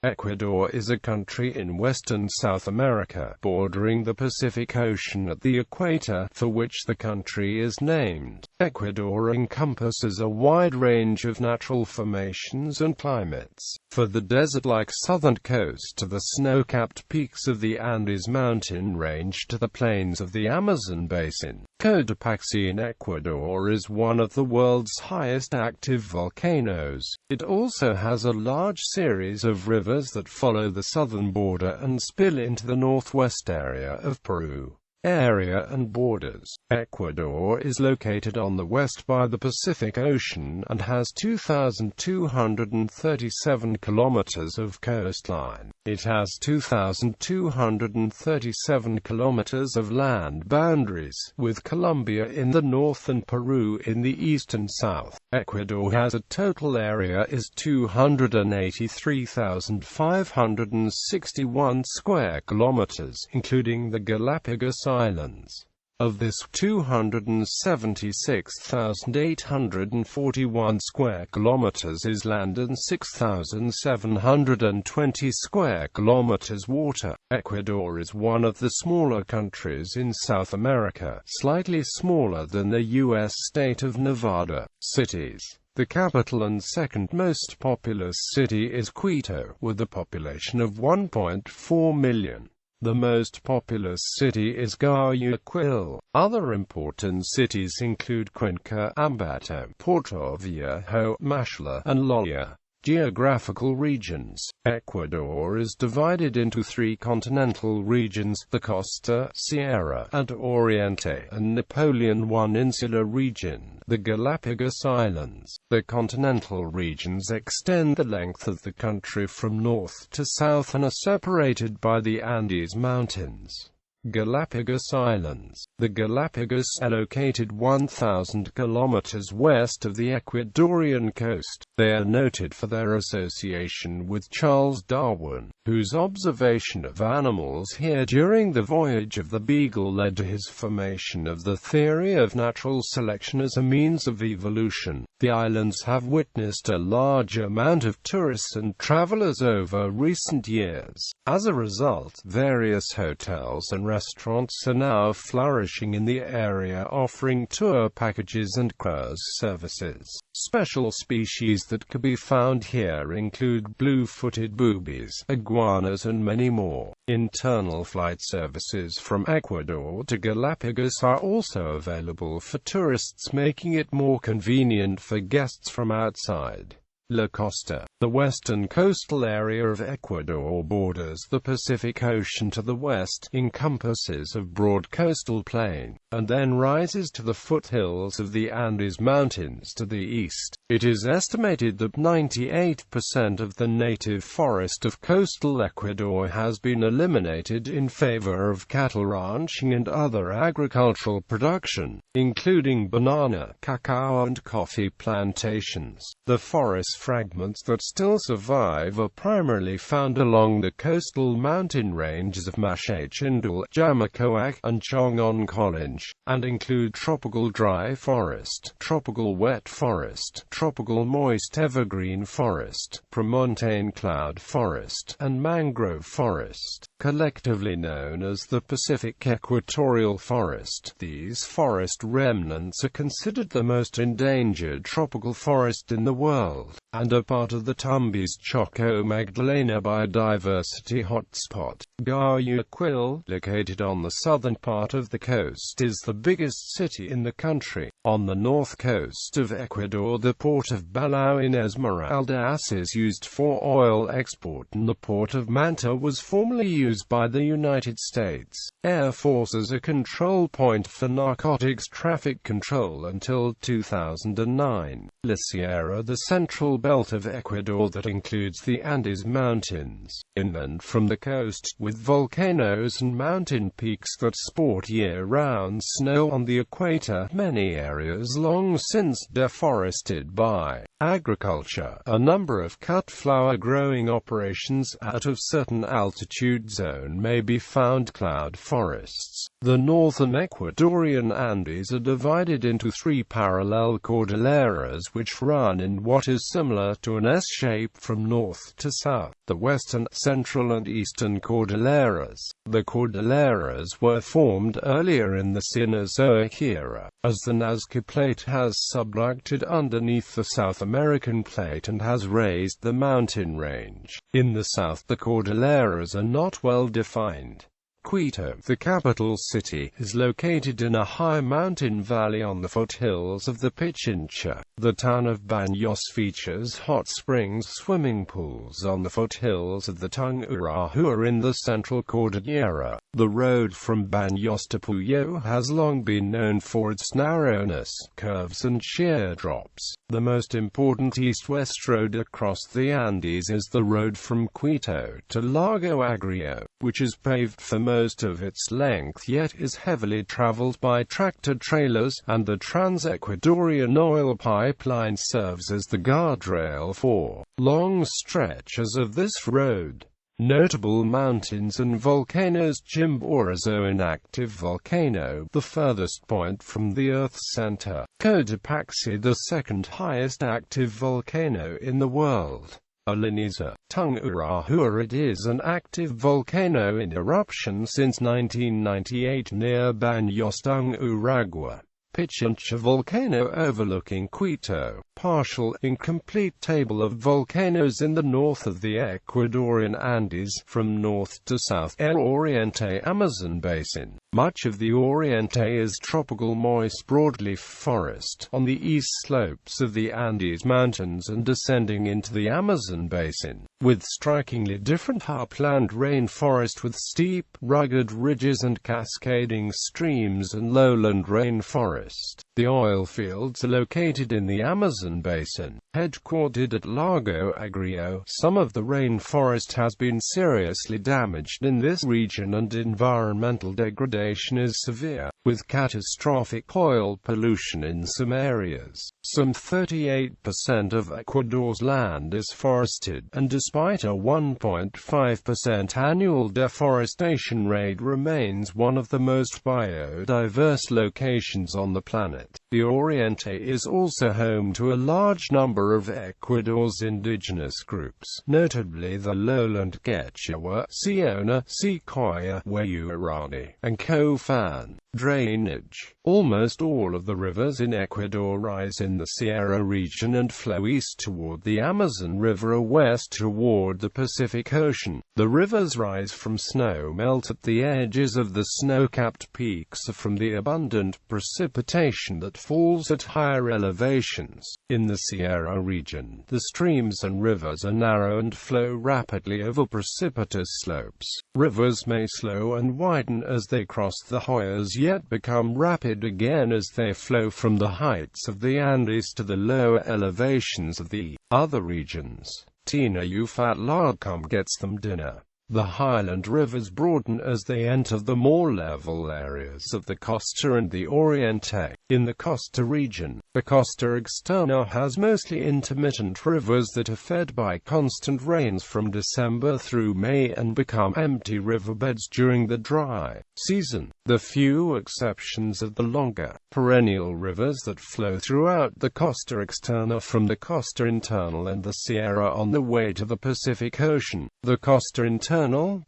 Ecuador is a country in western South America, bordering the Pacific Ocean at the equator, for which the country is named. Ecuador encompasses a wide range of natural formations and climates, from the desert-like southern coast to the snow-capped peaks of the Andes mountain range to the plains of the Amazon basin. Cotopaxi in Ecuador is one of the world's highest active volcanoes. It also has a large series of rivers that follow the southern border and spill into the northwest area of Peru. Area and borders. Ecuador is located on the west by the Pacific Ocean and has 2,237 kilometers of coastline. It has 2,237 kilometers of land boundaries, with Colombia in the north and Peru in the east and south. Ecuador has a total area is 283,561 square kilometers, including the Galapagos Islands. Of this, 276,841 square kilometers is land and 6,720 square kilometers water. Ecuador is one of the smaller countries in South America, slightly smaller than the U.S. state of Nevada. Cities. The capital and second most populous city is Quito, with a population of 1.4 million. The most populous city is Guayaquil. Other important cities include Cuenca, Ambato, Porto Viejo, Mashleh, and Loya. Geographical regions. Ecuador is divided into three continental regions: the Costa, Sierra, and Oriente, and Napoleon I Insular region, the Galapagos Islands. The continental regions extend the length of the country from north to south and are separated by the Andes Mountains. Galapagos Islands. The Galapagos are located 1,000 kilometers west of the Ecuadorian coast. They are noted for their association with Charles Darwin, whose observation of animals here during the voyage of the Beagle led to his formation of the theory of natural selection as a means of evolution. The islands have witnessed a large amount of tourists and travelers over recent years. As a result, various hotels and restaurants are now flourishing in the area, offering tour packages and cruise services. Special species that can be found here include blue-footed boobies, iguanas and many more. Internal flight services from Ecuador to Galapagos are also available for tourists, making it more convenient for guests from outside. La Costa. The western coastal area of Ecuador borders the Pacific Ocean to the west, encompasses a broad coastal plain, and then rises to the foothills of the Andes Mountains to the east. It is estimated that 98% of the native forest of coastal Ecuador has been eliminated in favor of cattle ranching and other agricultural production, including banana, cacao and coffee plantations. The forest fragments that still survive are primarily found along the coastal mountain ranges of Machay-Chindal, Jamacoac, and Chongon-College, and include tropical dry forest, tropical wet forest, tropical moist evergreen forest, premontane cloud forest, and mangrove forest, collectively known as the Pacific Equatorial Forest. These forest remnants are considered the most endangered tropical forest in the world, and are part of the Tumbes-Choco-Magdalena biodiversity hotspot. Guayaquil, located on the southern part of the coast, is the biggest city in the country. On the north coast of Ecuador, the port of Bulow in Esmeraldas is used for oil export, and the port of Manta was formerly used by the United States Air Force as a control point for narcotics traffic control until 2009. La Sierra, the central belt of Ecuador that includes the Andes Mountains, inland from the coast, with volcanoes and mountain peaks that sport year-round snow on the equator. Many areas long since deforested by Agriculture. A number of cut flower growing operations out of certain altitude zone may be found. Cloud forests. The northern Ecuadorian Andes are divided into three parallel cordilleras which run in what is similar to an S shape from north to south. The western, central and eastern cordilleras. The cordilleras were formed earlier in the Cenozoic era, as the Nazca Plate has subducted underneath the South American Plate and has raised the mountain range. In the south, the cordilleras are not well defined. Quito, the capital city, is located in a high mountain valley on the foothills of the Pichincha. The town of Baños features hot springs swimming pools on the foothills of the Tungurahua in the central Cordillera. The road from Baños to Puyo has long been known for its narrowness, curves and sheer drops. The most important east-west road across the Andes is the road from Quito to Lago Agrio, which is paved for most of its length yet is heavily traveled by tractor-trailers, and the Trans-Ecuadorian oil pipeline serves as the guardrail for long stretches of this road. Notable mountains and volcanoes. Chimborazo, an active volcano, the furthest point from the Earth's center. Cotopaxi, the second highest active volcano in the world. Oliniza, Tungurahua. It is an active volcano in eruption since 1998 near Baños Tungurahua. Pichincha volcano overlooking Quito. Partial, incomplete table of volcanoes in the north of the Ecuadorian Andes, from north to south. El Oriente Amazon Basin. Much of the Oriente is tropical moist broadleaf forest, on the east slopes of the Andes Mountains and descending into the Amazon Basin, with strikingly different upland rainforest with steep, rugged ridges and cascading streams, and lowland rainforest. The oil fields are located in the Amazon Basin, headquartered at Lago Agrio. Some of the rainforest has been seriously damaged in this region and environmental degradation is severe, with catastrophic oil pollution in some areas. Some 38% of Ecuador's land is forested, and despite a 1.5% annual deforestation rate, remains one of the most biodiverse locations on the planet. The Oriente is also home to a large number of Ecuador's indigenous groups, notably the lowland Quechua, Siona, Sequoia, Wayuarani, and Cofan. Drainage. Almost all of the rivers in Ecuador rise in the Sierra region and flow east toward the Amazon River or west toward the Pacific Ocean. The rivers rise from snow melt at the edges of the snow-capped peaks or from the abundant precipitation that falls at higher elevations. In the Sierra region, the streams and rivers are narrow and flow rapidly over precipitous slopes. Rivers may slow and widen as they cross the Hoyas, yet become rapid again as they flow from the heights of the Andes to the lower elevations of the other regions. Tina Ufat Larcom gets them dinner. The highland rivers broaden as they enter the more level areas of the Costa and the Oriente. In the Costa region, the Costa Externa has mostly intermittent rivers that are fed by constant rains from December through May and become empty riverbeds during the dry season. The few exceptions are the longer, perennial rivers that flow throughout the Costa Externa from the Costa Internal and the Sierra on the way to the Pacific Ocean. The Costa Internal,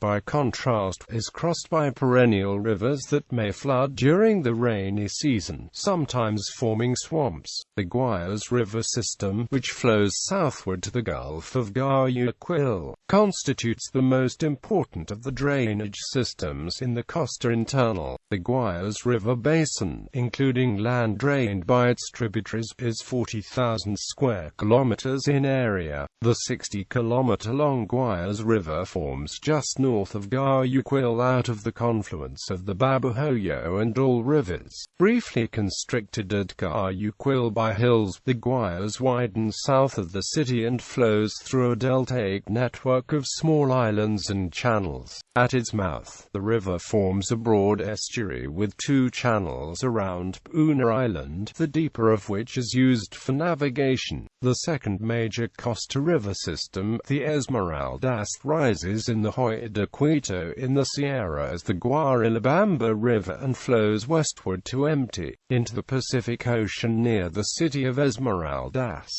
by contrast, is crossed by perennial rivers that may flood during the rainy season, sometimes forming swamps. The Guayas River system, which flows southward to the Gulf of Guayaquil, constitutes the most important of the drainage systems in the Costa Internal. The Guayas River basin, including land drained by its tributaries, is 40,000 square kilometers in area. The 60-kilometer-long Guayas River forms just north of Guayaquil out of the confluence of the Babahoyo and All rivers. Briefly constricted at Guayaquil by hills, the Guayas widens south of the city and flows through a deltaic network of small islands and channels. At its mouth, the river forms a broad estuary with two channels around, Puna Island, the deeper of which is used for navigation. The second major Costa River system, the Esmeraldas, rises in the Hoyo de Quito in the Sierra as the Guarillabamba River and flows westward to empty into the Pacific Ocean near the city of Esmeraldas.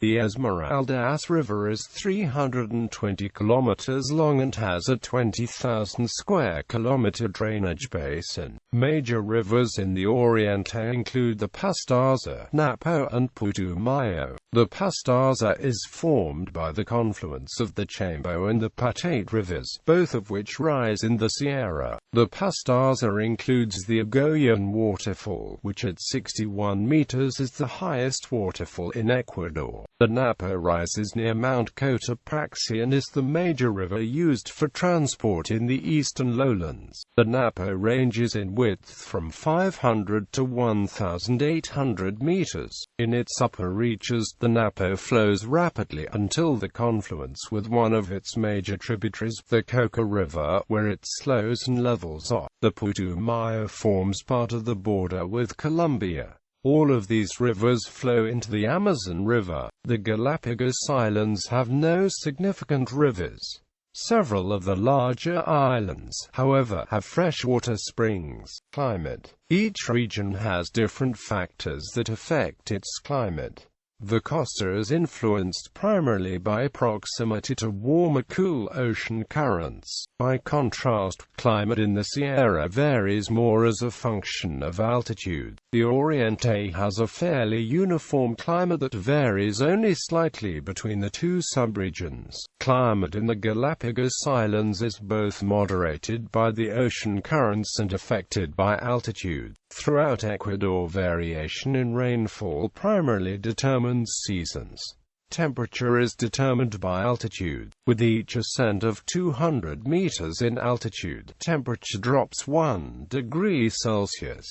The Esmeraldas River is 320 kilometers long and has a 20,000 square kilometer drainage basin. Major rivers in the Oriente include the Pastaza, Napo and Putumayo. The Pastaza is formed by the confluence of the Chambo and the Patate rivers, both of which rise in the Sierra. The Pastaza includes the Agoyan waterfall, which at 61 meters is the highest waterfall in Ecuador. The Napo rises near Mount Cotopaxi and is the major river used for transport in the eastern lowlands. The Napo ranges in width from 500 to 1,800 meters. In its upper reaches, the Napo flows rapidly until the confluence with one of its major tributaries, the Coca River, where it slows and levels off. The Putumayo forms part of the border with Colombia. All of these rivers flow into the Amazon River. The Galapagos Islands have no significant rivers. Several of the larger islands, however, have freshwater springs. Climate. Each region has different factors that affect its climate. The costa is influenced primarily by proximity to warmer cool ocean currents. By contrast, climate in the Sierra varies more as a function of altitude. The Oriente has a fairly uniform climate that varies only slightly between the two subregions. Climate in the Galapagos Islands is both moderated by the ocean currents and affected by altitude. Throughout Ecuador, variation in rainfall primarily determines seasons. Temperature is determined by altitude. With each ascent of 200 meters in altitude, temperature drops 1 degree Celsius.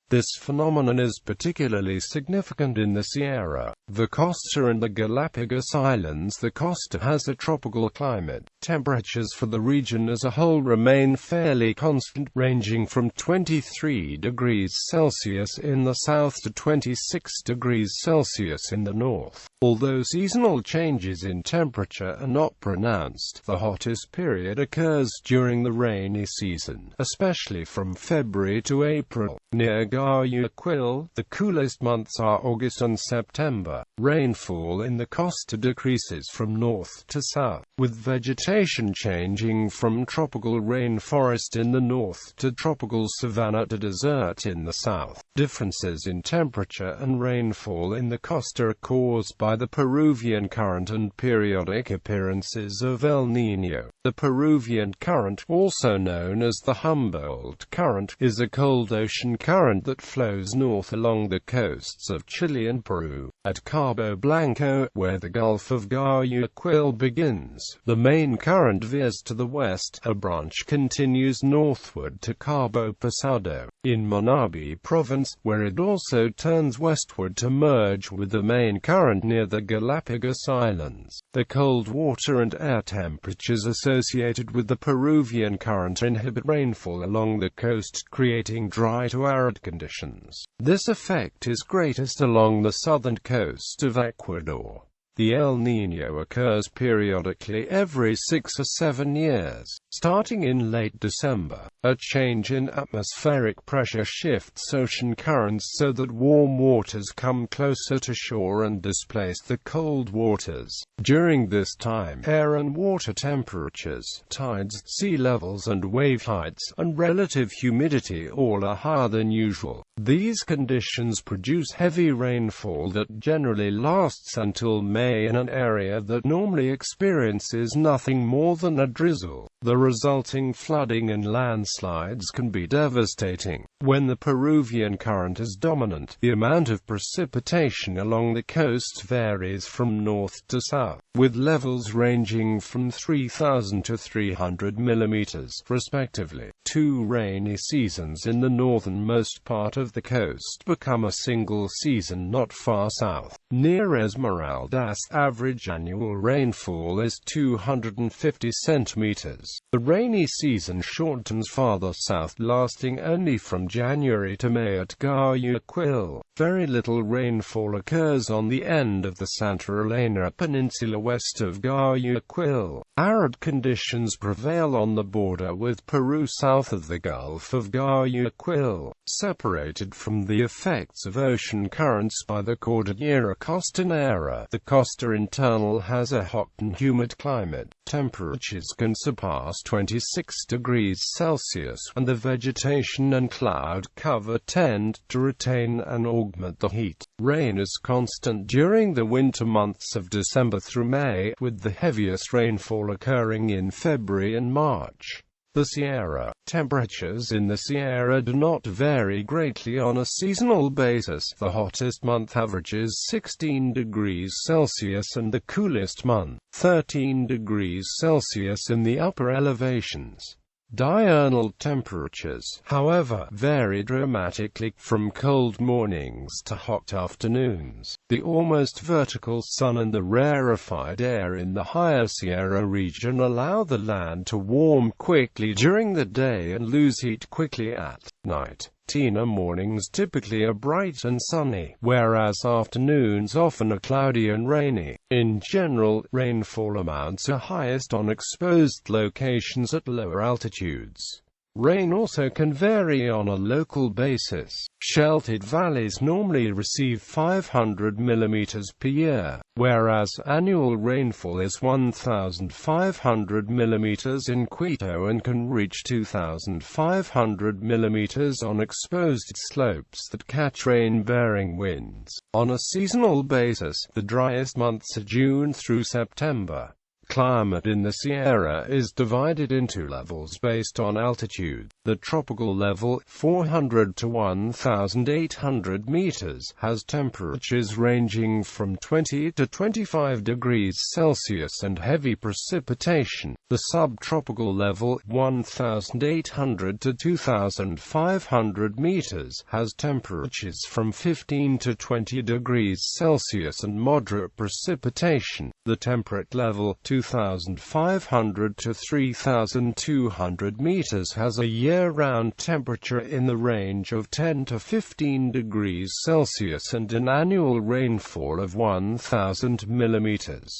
This phenomenon is particularly significant in the Sierra, the costa and the Galapagos Islands. The costa has a tropical climate. Temperatures for the region as a whole remain fairly constant, ranging from 23 degrees Celsius in the south to 26 degrees Celsius in the north. Although seasonal changes in temperature are not pronounced, the hottest period occurs during the rainy season, especially from February to April. Near Guayaquil, the coolest months are August and September. Rainfall in the costa decreases from north to south, with vegetation changing from tropical rainforest in the north to tropical savanna to desert in the south. Differences in temperature and rainfall in the costa are caused by the Peruvian current and periodic appearances of El Nino. The Peruvian current, also known as the Humboldt Current, is a cold ocean current that flows north along the coasts of Chile and Peru. At Cabo Blanco, where the Gulf of Guayaquil begins, the main current veers to the west. A branch continues northward to Cabo Pasado, in Manabi province, where it also turns westward to merge with the main current near the Galapagos Islands. The cold water and air temperatures associated with the Peruvian current inhibit rainfall along the coast, creating dry to arid conditions. This effect is greatest along the southern coast of Ecuador. The El Niño occurs periodically every 6 or 7 years. Starting in late December, a change in atmospheric pressure shifts ocean currents so that warm waters come closer to shore and displace the cold waters. During this time, air and water temperatures, tides, sea levels and wave heights, and relative humidity all are higher than usual. These conditions produce heavy rainfall that generally lasts until May in an area that normally experiences nothing more than a drizzle. The resulting flooding and landslides can be devastating. When the Peruvian current is dominant, the amount of precipitation along the coast varies from north to south, with levels ranging from 3,000 to 300 millimeters, respectively. 2 rainy seasons in the northernmost part of the coast become a single season not far south. Near Esmeraldas, average annual rainfall is 250 centimeters. temperatures. The rainy season shortens farther south, lasting only from January to May at Guayaquil. Very little rainfall occurs on the end of the Santa Elena Peninsula west of Guayaquil. Arid conditions prevail on the border with Peru south of the Gulf of Guayaquil, separated from the effects of ocean currents by the Cordillera Costanera. The Costa Internal has a hot and humid climate. Temperatures can surpass 26 degrees Celsius, and the vegetation and cloud cover tend to retain and augment the heat. Rain is constant during the winter months of December through May, with the heaviest rainfall occurring in February and March. The Sierra. Temperatures in the Sierra do not vary greatly on a seasonal basis. The hottest month averages 16 degrees Celsius and the coolest month, 13 degrees Celsius in the upper elevations. Diurnal temperatures, however, vary dramatically, from cold mornings to hot afternoons. The almost vertical sun and the rarefied air in the higher Sierra region allow the land to warm quickly during the day and lose heat quickly at night. Mornings typically are bright and sunny, whereas afternoons often are cloudy and rainy. In general, rainfall amounts are highest on exposed locations at lower altitudes. Rain also can vary on a local basis. Sheltered valleys normally receive 500 mm per year, whereas annual rainfall is 1,500 mm in Quito and can reach 2,500 mm on exposed slopes that catch rain-bearing winds. On a seasonal basis, the driest months are June through September. Climate in the Sierra is divided into levels based on altitude. The tropical level, 400 to 1,800 meters, has temperatures ranging from 20 to 25 degrees Celsius and heavy precipitation. The subtropical level, 1,800 to 2,500 meters, has temperatures from 15 to 20 degrees Celsius and moderate precipitation. The temperate level, 2,500 to 3,200 meters, has a year-round temperature in the range of 10 to 15 degrees Celsius and an annual rainfall of 1,000 millimeters.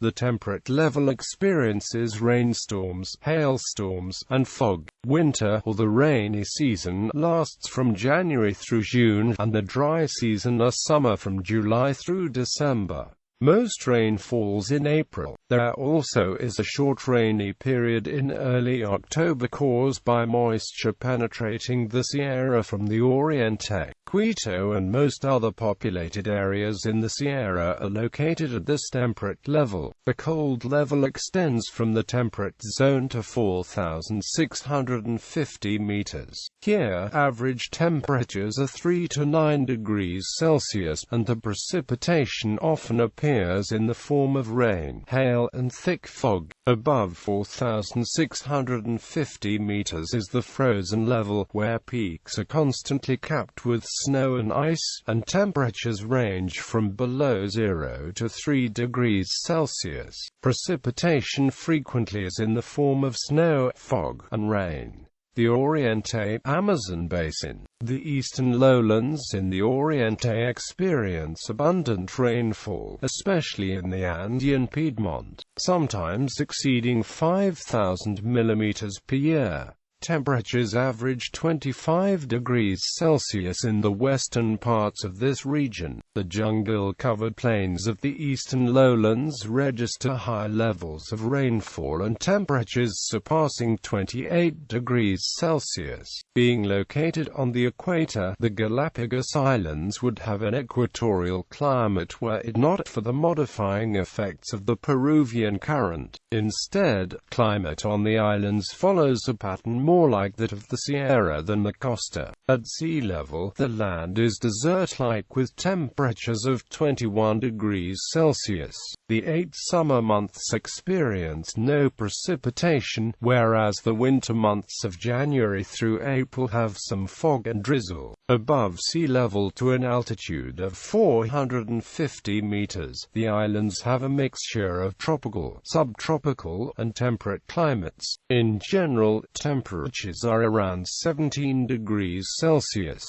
The temperate level experiences rainstorms, hailstorms, and fog. Winter, or the rainy season, lasts from January through June, and the dry season or summer from July through December. Most rain falls in April. There also is a short rainy period in early October caused by moisture penetrating the Sierra from the Oriente. Quito and most other populated areas in the Sierra are located at this temperate level. The cold level extends from the temperate zone to 4,650 meters. Here, average temperatures are 3 to 9 degrees Celsius, and the precipitation often appears in the form of rain, hail, and thick fog. Above 4,650 meters is the frozen level, where peaks are constantly capped with snow and ice, and temperatures range from below 0 to 3 degrees Celsius. Precipitation frequently is in the form of snow, fog, and rain. The Oriente Amazon Basin. The eastern lowlands in the Oriente experience abundant rainfall, especially in the Andean Piedmont, sometimes exceeding 5,000 millimeters per year. Temperatures average 25 degrees Celsius in the western parts of this region. The jungle-covered plains of the eastern lowlands register high levels of rainfall and temperatures surpassing 28 degrees Celsius. Being located on the equator, the Galapagos Islands would have an equatorial climate were it not for the modifying effects of the Peruvian current. Instead, climate on the islands follows a pattern more like that of the Sierra than the Costa. At sea level, the land is desert-like with temperatures of 21 degrees Celsius. The 8 summer months experience no precipitation, whereas the winter months of January through April have some fog and drizzle. Above sea level to an altitude of 450 meters, the islands have a mixture of tropical, subtropical, and temperate climates. In general, temperatures are around 17 degrees Celsius.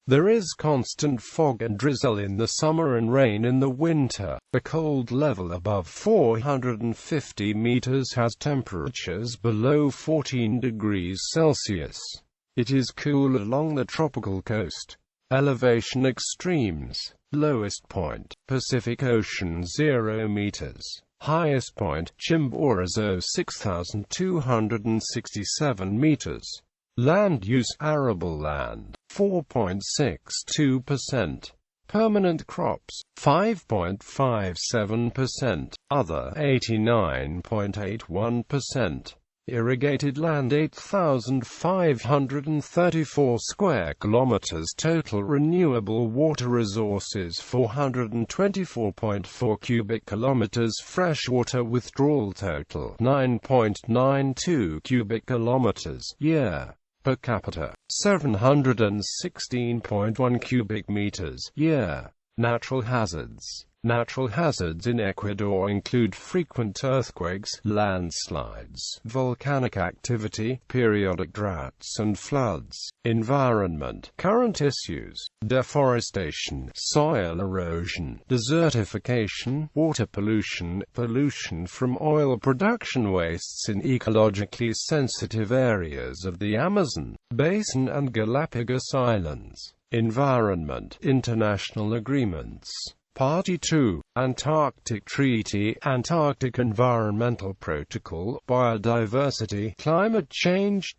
There is constant fog and drizzle in the summer and rain in the winter. The cold level above 450 meters has temperatures below 14 degrees Celsius. It is cool along the tropical coast. Elevation extremes. Lowest point, Pacific Ocean 0 meters. Highest point, Chimborazo 6,267 meters. Land use, arable land, 4.62%. Permanent crops, 5.57%. Other, 89.81%. Irrigated land 8,534 square kilometers. Total renewable water resources 424.4 cubic kilometers. Freshwater withdrawal total 9.92 cubic kilometers year. Per capita 716.1 cubic meters year. Natural hazards. Natural hazards in Ecuador include frequent earthquakes, landslides, volcanic activity, periodic droughts and floods. Environment. Current issues: deforestation, soil erosion, desertification, water pollution, pollution from oil production wastes in ecologically sensitive areas of the Amazon basin and Galapagos Islands. Environment. International agreements. Party 2, Antarctic Treaty, Antarctic Environmental Protocol, Biodiversity, Climate Change,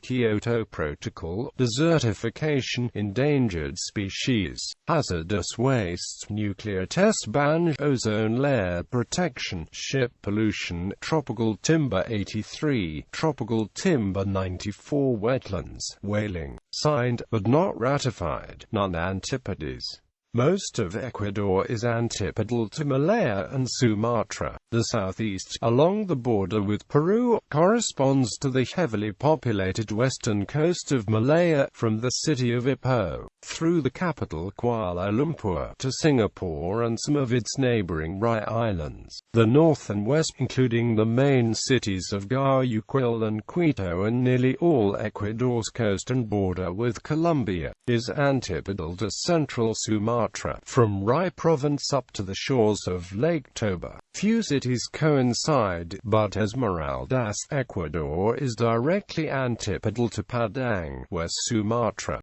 Kyoto Protocol, Desertification, Endangered Species, Hazardous Wastes, Nuclear Test Ban, Ozone Layer Protection, Ship Pollution, Tropical Timber 83, Tropical Timber 94, Wetlands, Whaling, signed, but not ratified, non-antipodes. Most of Ecuador is antipodal to Malaya and Sumatra. The southeast, along the border with Peru, corresponds to the heavily populated western coast of Malaya, from the city of Ipoh, through the capital Kuala Lumpur, to Singapore and some of its neighboring islands. The north and west, including the main cities of Guayaquil and Quito and nearly all Ecuador's coast and border with Colombia, is antipodal to central Sumatra, from Rai Province up to the shores of Lake Toba. Few cities coincide, but Esmeraldas, Ecuador is directly antipodal to Padang, West Sumatra.